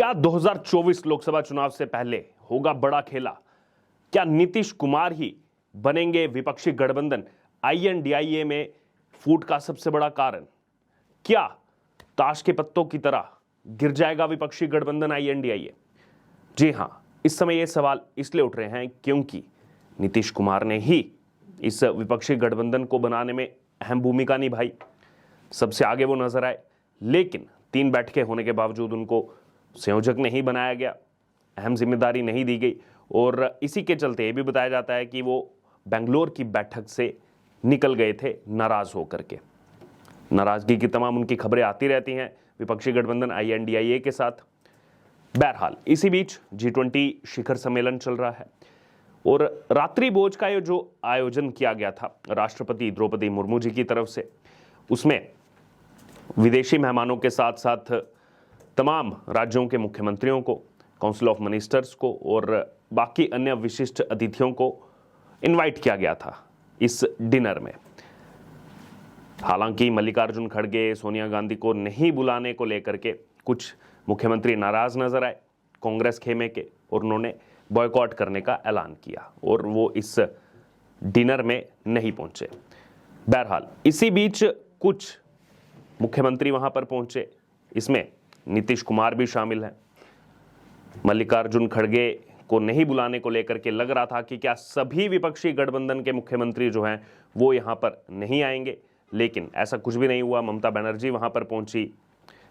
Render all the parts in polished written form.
क्या 2024 लोकसभा चुनाव से पहले होगा बड़ा खेला? क्या नीतीश कुमार ही बनेंगे विपक्षी गठबंधन आईएनडीआईए में फूट का सबसे बड़ा कारण? क्या ताश के पत्तों की तरह गिर जाएगा विपक्षी गठबंधन आईएनडीआईए? जी हां, इस समय यह सवाल इसलिए उठ रहे हैं क्योंकि नीतीश कुमार ने ही इस विपक्षी गठबंधन को बनाने में अहम भूमिका निभाई, सबसे आगे वो नजर आए। लेकिन 3 बैठकें होने के बावजूद उनको संयोजक नहीं बनाया गया, अहम जिम्मेदारी नहीं दी गई और इसी के चलते ये भी बताया जाता है कि वो बेंगलोर की बैठक से निकल गए थे नाराज होकर के। नाराजगी की तमाम उनकी खबरें आती रहती हैं विपक्षी गठबंधन आईएनडीआईए के साथ। बहरहाल इसी बीच G20 शिखर सम्मेलन चल रहा है और रात्रि भोज का ये जो आयोजन किया गया था राष्ट्रपति द्रौपदी मुर्मू जी की तरफ से, उसमें विदेशी मेहमानों के साथ साथ तमाम राज्यों के मुख्यमंत्रियों को, काउंसिल ऑफ मिनिस्टर्स को और बाकी अन्य विशिष्ट अतिथियों को इनवाइट किया गया था इस डिनर में। हालांकि मल्लिकार्जुन खड़गे, सोनिया गांधी को नहीं बुलाने को लेकर के कुछ मुख्यमंत्री नाराज नजर आए कांग्रेस खेमे के और उन्होंने बॉयकॉट करने का ऐलान किया और वो इस डिनर में नहीं पहुंचे। बहरहाल इसी बीच कुछ मुख्यमंत्री वहां पर पहुंचे, इसमें नीतीश कुमार भी शामिल हैं। मल्लिकार्जुन खड़गे को नहीं बुलाने को लेकर के लग रहा था कि क्या सभी विपक्षी गठबंधन के मुख्यमंत्री जो हैं वो यहां पर नहीं आएंगे, लेकिन ऐसा कुछ भी नहीं हुआ। ममता बनर्जी वहां पर पहुंची,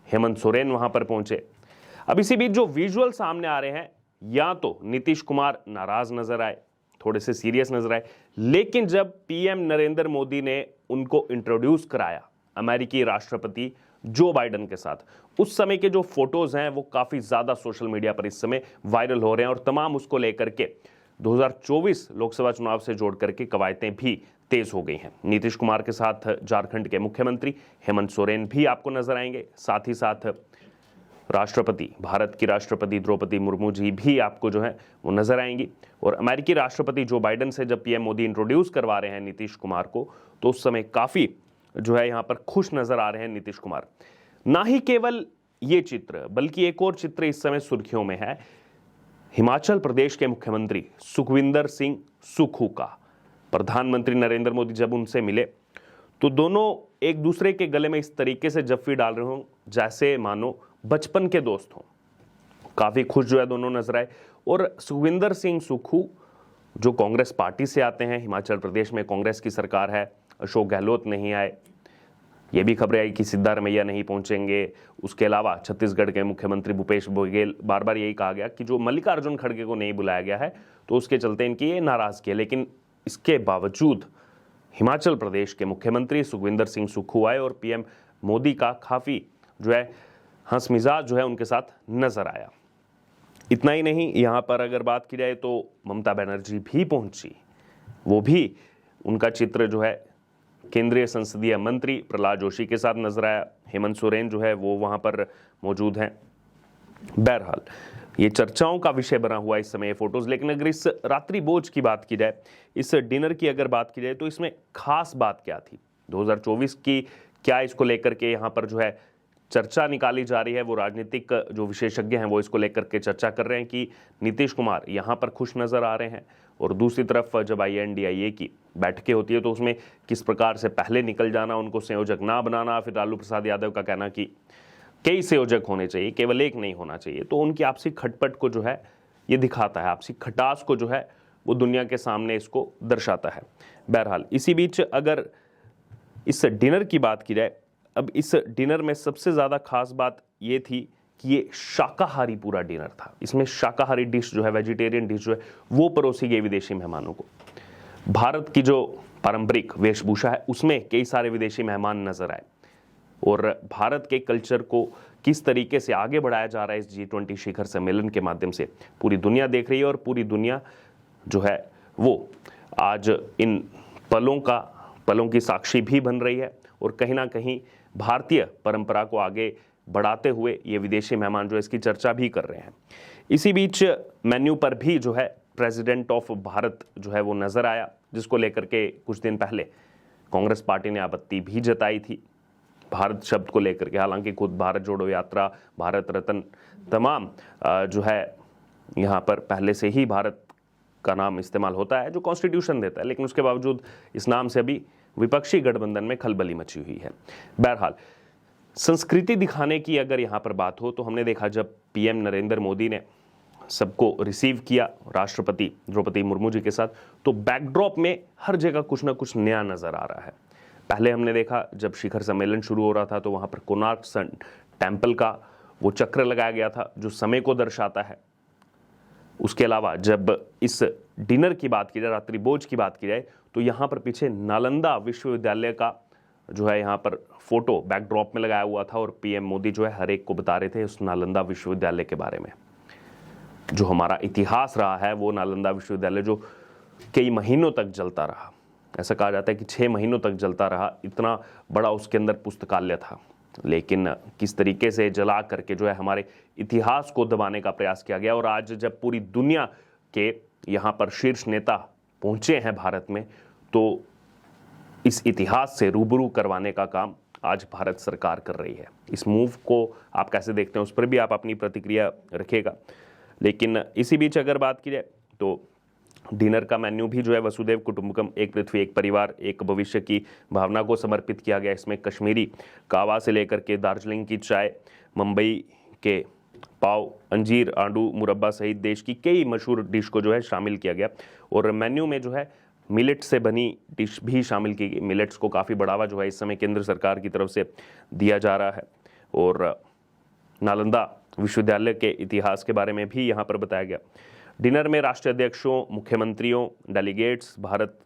हेमंत सोरेन वहां पर पहुंचे। अब इसी बीच जो विजुअल सामने आ रहे हैं, या तो नीतीश कुमार नाराज नजर आए, थोड़े से सीरियस नजर आए, लेकिन जब पीएम नरेंद्र मोदी ने उनको इंट्रोड्यूस कराया अमेरिकी राष्ट्रपति जो बाइडेन के साथ, उस समय के जो फोटोज हैं वो काफी ज्यादा सोशल मीडिया पर इस समय वायरल हो रहे हैं और तमाम उसको लेकर के 2024 लोकसभा चुनाव से जोड़ करके कवायतें भी तेज हो गई हैं। नीतीश कुमार के साथ झारखंड के मुख्यमंत्री हेमंत सोरेन भी आपको नजर आएंगे, साथ ही साथ राष्ट्रपति, भारत की राष्ट्रपति द्रौपदी मुर्मू जी भी आपको जो है वो नजर आएंगी। और अमेरिकी राष्ट्रपति जो बाइडेन से जब पीएम मोदी इंट्रोड्यूस करवा रहे हैं नीतीश कुमार को, तो उस समय काफी जो है यहां पर खुश नजर आ रहे हैं नीतीश कुमार। ना ही केवल ये चित्र, बल्कि एक और चित्र इस समय सुर्खियों में है हिमाचल प्रदेश के मुख्यमंत्री सुखविंदर सिंह सुक्खू का। प्रधानमंत्री नरेंद्र मोदी जब उनसे मिले तो दोनों एक दूसरे के गले में इस तरीके से जफ्फी डाल रहे हों जैसे मानो बचपन के दोस्त हों। काफी खुश जो है दोनों नजर आए। और सुखविंदर सिंह सुक्खू जो कांग्रेस पार्टी से आते हैं, हिमाचल प्रदेश में कांग्रेस की सरकार है, अशोक गहलोत नहीं आए, ये भी खबरें आई कि सिद्धारमैया नहीं पहुंचेंगे। उसके अलावा छत्तीसगढ़ के मुख्यमंत्री भूपेश बघेल, बार बार यही कहा गया कि जो मल्लिकार्जुन खड़गे को नहीं बुलाया गया है तो उसके चलते इनकी ये नाराजगी है। लेकिन इसके बावजूद हिमाचल प्रदेश के मुख्यमंत्री सुखविंदर सिंह सुक्खू आए और पीएम मोदी का काफी जो है हंस मिजाज जो है उनके साथ नजर आया। इतना ही नहीं, यहाँ पर अगर बात की जाए तो ममता बनर्जी भी पहुंची, वो भी उनका चित्र जो है केंद्रीय संसदीय मंत्री प्रहलाद जोशी के साथ नजर आया। हेमंत सोरेन जो है वो वहां पर मौजूद हैं। बहरहाल ये चर्चाओं का विषय बना हुआ इस समय फोटोज। लेकिन अगर इस रात्रि भोज की बात की जाए, इस डिनर की अगर बात की जाए, तो इसमें खास बात क्या थी 2024 की, क्या इसको लेकर के यहाँ पर जो है चर्चा निकाली जा रही है। वो राजनीतिक जो विशेषज्ञ हैं वो इसको लेकर के चर्चा कर रहे हैं कि नीतीश कुमार यहाँ पर खुश नजर आ रहे हैं और दूसरी तरफ जब आईएनडीआईए की बैठकें होती है तो उसमें किस प्रकार से पहले निकल जाना, उनको संयोजक ना बनाना। फिर लालू प्रसाद यादव का कहना कि कई संयोजक होने चाहिए, केवल एक नहीं होना चाहिए। तो उनकी आपसी खटपट को जो है ये दिखाता है, आपसी खटास को जो है वो दुनिया के सामने इसको दर्शाता है। बहरहाल इसी बीच अगर इस डिनर की बात की जाए, अब इस डिनर में सबसे ज्यादा खास बात ये थी कि ये शाकाहारी पूरा डिनर था। इसमें शाकाहारी डिश जो है, वेजिटेरियन डिश जो है वो परोसी गई विदेशी मेहमानों को। भारत की जो पारंपरिक वेशभूषा है उसमें कई सारे विदेशी मेहमान नजर आए और भारत के कल्चर को किस तरीके से आगे बढ़ाया जा रहा है इस G20 शिखर सम्मेलन के माध्यम से पूरी दुनिया देख रही है और पूरी दुनिया जो है वो आज इन पलों की साक्षी भी बन रही है और कहीं ना कहीं भारतीय परंपरा को आगे बढ़ाते हुए ये विदेशी मेहमान जो है इसकी चर्चा भी कर रहे हैं। इसी बीच मेन्यू पर भी जो है प्रेसिडेंट ऑफ भारत जो है वो नजर आया, जिसको लेकर के कुछ दिन पहले कांग्रेस पार्टी ने आपत्ति भी जताई थी। भारत शब्द को लेकर के। हालांकि खुद भारत जोड़ो यात्रा, भारत रत्न, तमाम जो है यहाँ पर पहले से ही भारत का नाम इस्तेमाल होता है जो कॉन्स्टिट्यूशन देता है, लेकिन उसके बावजूद इस नाम से अभी विपक्षी गठबंधन में खलबली मची हुई है। बहरहाल, संस्कृति दिखाने की अगर यहाँ पर बात हो तो हमने देखा जब पीएम नरेंद्र मोदी ने सबको रिसीव किया राष्ट्रपति द्रौपदी मुर्मू जी के साथ, तो बैकड्रॉप में हर जगह कुछ ना कुछ नया नजर आ रहा है। पहले हमने देखा जब शिखर सम्मेलन शुरू हो रहा था तो वहां पर कोणार्क सन टेम्पल का वो चक्र लगाया गया था जो समय को दर्शाता है। उसके अलावा जब इस डिनर की बात की जाए, रात्रि भोज की बात की जाए, तो यहाँ पर पीछे नालंदा विश्वविद्यालय का जो है यहाँ पर फोटो बैकड्रॉप में लगाया हुआ था और पीएम मोदी जो है हर एक को बता रहे थे उस नालंदा विश्वविद्यालय के बारे में। जो हमारा इतिहास रहा है वो नालंदा विश्वविद्यालय जो कई महीनों तक जलता रहा, ऐसा कहा जाता है कि 6 महीनों तक जलता रहा, इतना बड़ा उसके अंदर पुस्तकालय था। लेकिन किस तरीके से जला करके जो है हमारे इतिहास को दबाने का प्रयास किया गया। और आज जब पूरी दुनिया के यहाँ पर शीर्ष नेता पहुंचे हैं भारत में, तो इस इतिहास से रूबरू करवाने का काम आज भारत सरकार कर रही है। इस मूव को आप कैसे देखते हैं उस पर भी आप अपनी प्रतिक्रिया रखिएगा। लेकिन इसी बीच अगर बात की जाए तो डिनर का मेन्यू भी जो है वसुदेव कुटुंबकम, एक पृथ्वी एक परिवार एक भविष्य की भावना को समर्पित किया गया। इसमें कश्मीरी कावा से लेकर के दार्जिलिंग की चाय, मुंबई के पाव, अंजीर, आंडू, मुरब्बा सहित देश की कई मशहूर डिश को जो है शामिल किया गया। और मेन्यू में जो है मिलेट से बनी डिश भी शामिल की गई। मिलेट्स को काफ़ी बढ़ावा जो है इस समय केंद्र सरकार की तरफ से दिया जा रहा है। और नालंदा विश्वविद्यालय के इतिहास के बारे में भी यहाँ पर बताया गया। डिनर में राष्ट्रीय अध्यक्षों, मुख्यमंत्रियों, डेलीगेट्स, भारत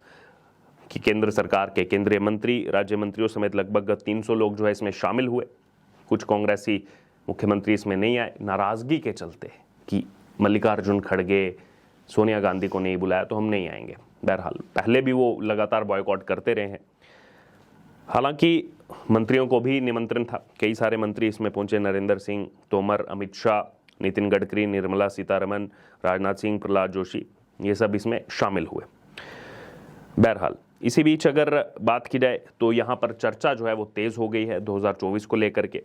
की केंद्र सरकार के केंद्रीय मंत्री, राज्य मंत्रियों समेत लगभग 300 लोग जो है इसमें शामिल हुए। कुछ कांग्रेसी मुख्यमंत्री इसमें नहीं आए नाराजगी के चलते कि मल्लिकार्जुन खड़गे, सोनिया गांधी को नहीं बुलाया तो हम नहीं आएंगे। बहरहाल पहले भी वो लगातार बॉयकॉट करते रहे हैं। हालांकि मंत्रियों को भी निमंत्रण था, कई सारे मंत्री इसमें पहुंचे। नरेंद्र सिंह तोमर, अमित शाह, नितिन गडकरी, निर्मला सीतारमन, राजनाथ सिंह, प्रहलाद जोशी, ये सब इसमें शामिल हुए। बहरहाल इसी बीच अगर बात की जाए तो यहाँ पर चर्चा जो है वो तेज हो गई है 2024 को लेकर के।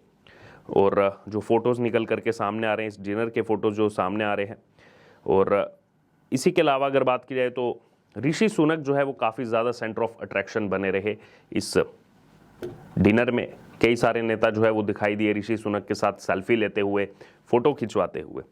और जो फोटोज निकल करके सामने आ रहे हैं, इस डिनर के फोटोज जो सामने आ रहे हैं, और इसी के अलावा अगर बात की जाए तो ऋषि सुनक जो है वो काफ़ी ज़्यादा सेंटर ऑफ अट्रैक्शन बने रहे इस डिनर में। कई सारे नेता जो है वो दिखाई दिए ऋषि सुनक के साथ सेल्फी लेते हुए, फोटो खिंचवाते हुए।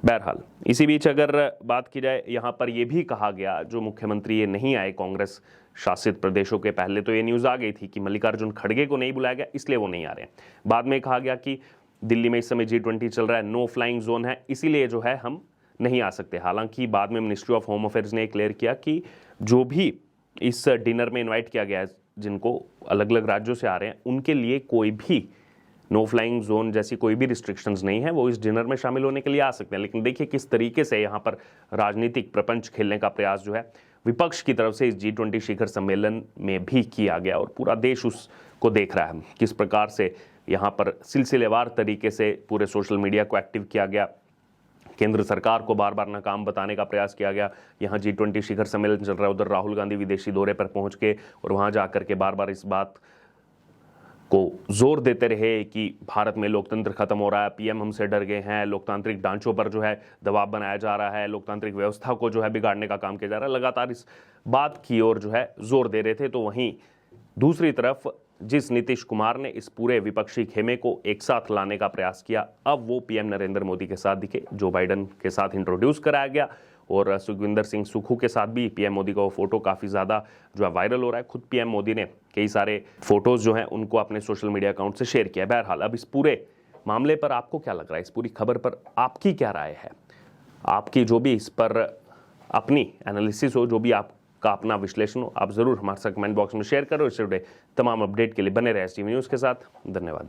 बहरहाल इसी बीच अगर बात की जाए, यहाँ पर यह भी कहा गया जो मुख्यमंत्री ये नहीं आए कांग्रेस शासित प्रदेशों के, पहले तो ये न्यूज़ आ गई थी कि मल्लिकार्जुन खड़गे को नहीं बुलाया गया इसलिए वो नहीं आ रहे हैं। बाद में कहा गया कि दिल्ली में इस समय G20 चल रहा है, नो फ्लाइंग जोन है, इसीलिए जो है हम नहीं आ सकते। हालांकि बाद में मिनिस्ट्री ऑफ होम अफेयर्स ने क्लियर किया कि जो भी इस डिनर में इन्वाइट किया गया है, जिनको अलग अलग राज्यों से आ रहे हैं, उनके लिए कोई भी नो फ्लाइंग जोन जैसी कोई भी रिस्ट्रिक्शंस नहीं है, वो इस डिनर में शामिल होने के लिए आ सकते हैं। लेकिन देखिए किस तरीके से यहाँ पर राजनीतिक प्रपंच खेलने का प्रयास जो है विपक्ष की तरफ से इस G20 शिखर सम्मेलन में भी किया गया, और पूरा देश उसको देख रहा है किस प्रकार से यहाँ पर सिलसिलेवार तरीके से पूरे सोशल मीडिया को एक्टिव किया गया। केंद्र सरकार को बार बार नाकाम बताने का प्रयास किया गया। यहाँ G20 शिखर सम्मेलन चल रहा है, उधर राहुल गांधी विदेशी दौरे पर पहुंच के और वहां जाकर के बार बार इस बात को जोर देते रहे कि भारत में लोकतंत्र खत्म हो रहा है, पीएम हमसे डर गए हैं, लोकतांत्रिक ढांचों पर जो है दबाव बनाया जा रहा है, लोकतांत्रिक व्यवस्था को जो है बिगाड़ने का काम किया जा रहा है। लगातार इस बात की ओर जो है जोर दे रहे थे। तो वहीं दूसरी तरफ जिस नीतीश कुमार ने इस पूरे विपक्षी खेमे को एक साथ लाने का प्रयास किया, अब वो पीएम नरेंद्र मोदी के साथ दिखे। जो बाइडन के साथ इंट्रोड्यूस कराया गया और सुखविंदर सिंह सुक्खू के साथ भी पीएम मोदी का वो फोटो काफ़ी ज़्यादा जो है वायरल हो रहा है। खुद पीएम मोदी ने कई सारे फोटोज़ जो हैं उनको अपने सोशल मीडिया अकाउंट से शेयर किया। बहरहाल अब इस पूरे मामले पर आपको क्या लग रहा है, इस पूरी खबर पर आपकी क्या राय है? आपकी जो भी इस पर अपनी एनालिसिस हो, जो भी आपका अपना विश्लेषण हो, आप ज़रूर हमारे साथ कमेंट बॉक्स में शेयर करो। इससे जुड़े तमाम अपडेट के लिए बने रहे STV न्यूज़ के साथ। धन्यवाद।